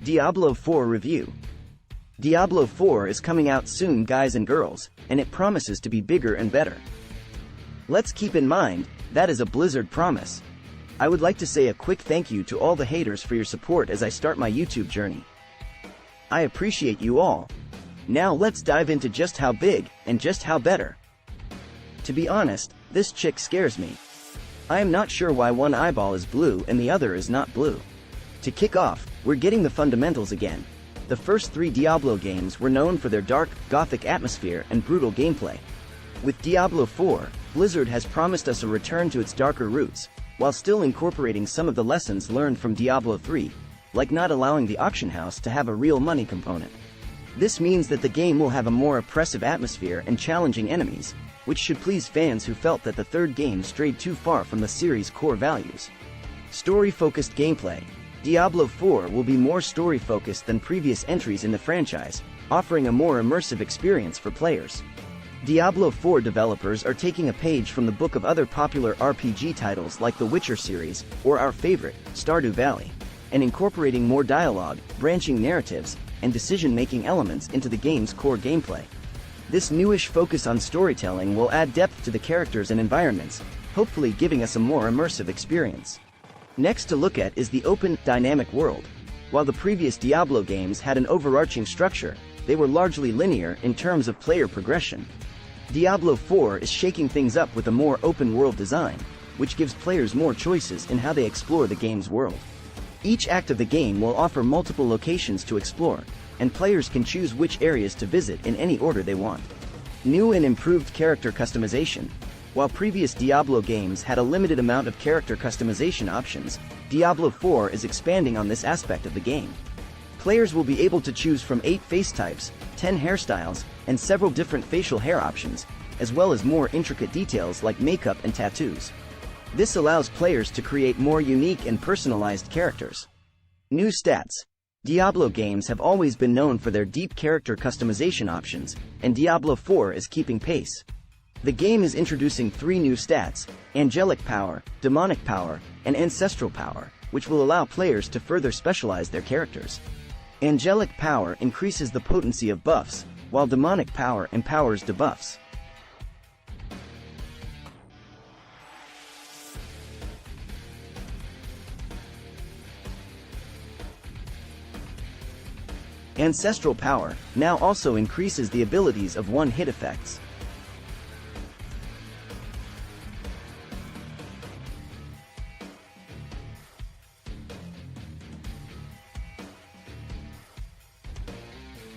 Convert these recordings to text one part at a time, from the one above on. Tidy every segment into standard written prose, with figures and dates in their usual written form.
Diablo 4 Review. Diablo 4 is coming out soon, guys and girls, and it promises to be bigger and better. Let's keep in mind, that is a Blizzard promise. I would like to say a quick thank you to all the haters for your support as I start my YouTube journey. I appreciate you all. Now let's dive into just how big, and just how better. To be honest, this chick scares me. I am not sure why one eyeball is blue and the other is not blue. To kick off, we're getting the fundamentals again. The first 3 Diablo games were known for their dark, gothic atmosphere and brutal gameplay. With Diablo 4, Blizzard has promised us a return to its darker roots, while still incorporating some of the lessons learned from Diablo 3, like not allowing the auction house to have a real money component. This means that the game will have a more oppressive atmosphere and challenging enemies, which should please fans who felt that the third game strayed too far from the series' core values. Story-focused gameplay. Diablo 4 will be more story-focused than previous entries in the franchise, offering a more immersive experience for players. Diablo 4 developers are taking a page from the book of other popular RPG titles like the Witcher series, or our favorite, Stardew Valley, and incorporating more dialogue, branching narratives, and decision-making elements into the game's core gameplay. This newish focus on storytelling will add depth to the characters and environments, hopefully giving us a more immersive experience. Next to look at is the open, dynamic world. While the previous Diablo games had an overarching structure, they were largely linear in terms of player progression. Diablo 4 is shaking things up with a more open-world design, which gives players more choices in how they explore the game's world. Each act of the game will offer multiple locations to explore, and players can choose which areas to visit in any order they want. New and improved character customization. While previous Diablo games had a limited amount of character customization options, Diablo 4 is expanding on this aspect of the game. Players will be able to choose from 8 face types, 10 hairstyles, and several different facial hair options, as well as more intricate details like makeup and tattoos. This allows players to create more unique and personalized characters. New stats. Diablo games have always been known for their deep character customization options, and Diablo 4 is keeping pace. The game is introducing 3 new stats: Angelic Power, Demonic Power, and Ancestral Power, which will allow players to further specialize their characters. Angelic Power increases the potency of buffs, while Demonic Power empowers debuffs. Ancestral Power now also increases the abilities of one-hit effects.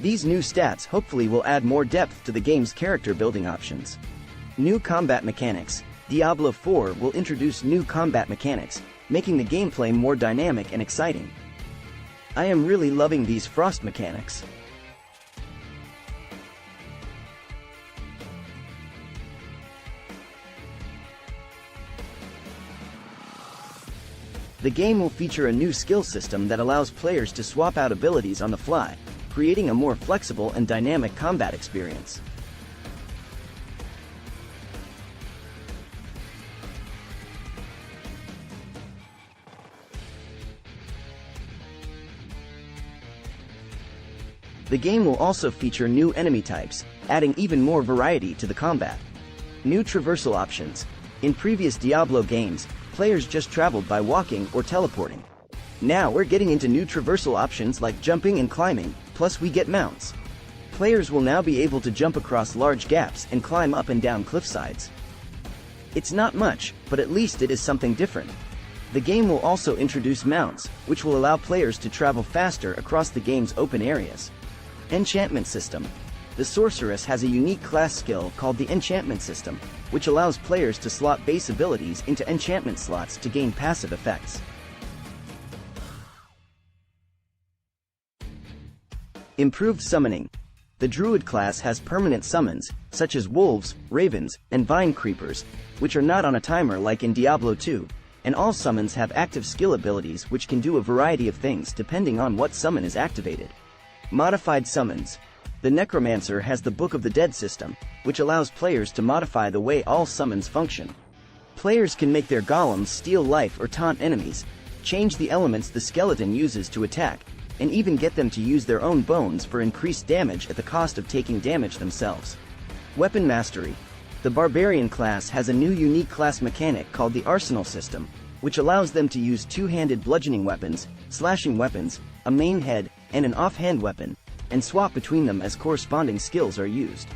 These new stats hopefully will add more depth to the game's character building options. New combat mechanics. Diablo 4 will introduce new combat mechanics, making the gameplay more dynamic and exciting. I am really loving these frost mechanics. The game will feature a new skill system that allows players to swap out abilities on the fly, creating a more flexible and dynamic combat experience. The game will also feature new enemy types, adding even more variety to the combat. New traversal options. In previous Diablo games, players just traveled by walking or teleporting. Now we're getting into new traversal options like jumping and climbing, plus we get mounts. Players will now be able to jump across large gaps and climb up and down cliffsides. It's not much, but at least it is something different. The game will also introduce mounts, which will allow players to travel faster across the game's open areas. Enchantment system. The sorceress has a unique class skill called the enchantment system, which allows players to slot base abilities into enchantment slots to gain passive effects. Improved summoning. The druid class has permanent summons, such as wolves, ravens, and vine creepers, which are not on a timer like in Diablo 2, and all summons have active skill abilities which can do a variety of things depending on what summon is activated. Modified summons. The necromancer has the Book of the Dead system, which allows players to modify the way all summons function. Players can make their golems steal life or taunt enemies, change the elements the skeleton uses to attack, and even get them to use their own bones for increased damage at the cost of taking damage themselves. Weapon Mastery. The Barbarian class has a new unique class mechanic called the Arsenal system, which allows them to use two-handed bludgeoning weapons, slashing weapons, a main head, and an offhand weapon, and swap between them as corresponding skills are used.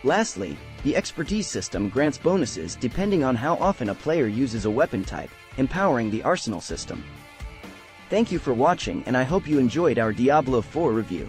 Lastly, the Expertise system grants bonuses depending on how often a player uses a weapon type, empowering the Arsenal system. Thank you for watching, and I hope you enjoyed our Diablo 4 review.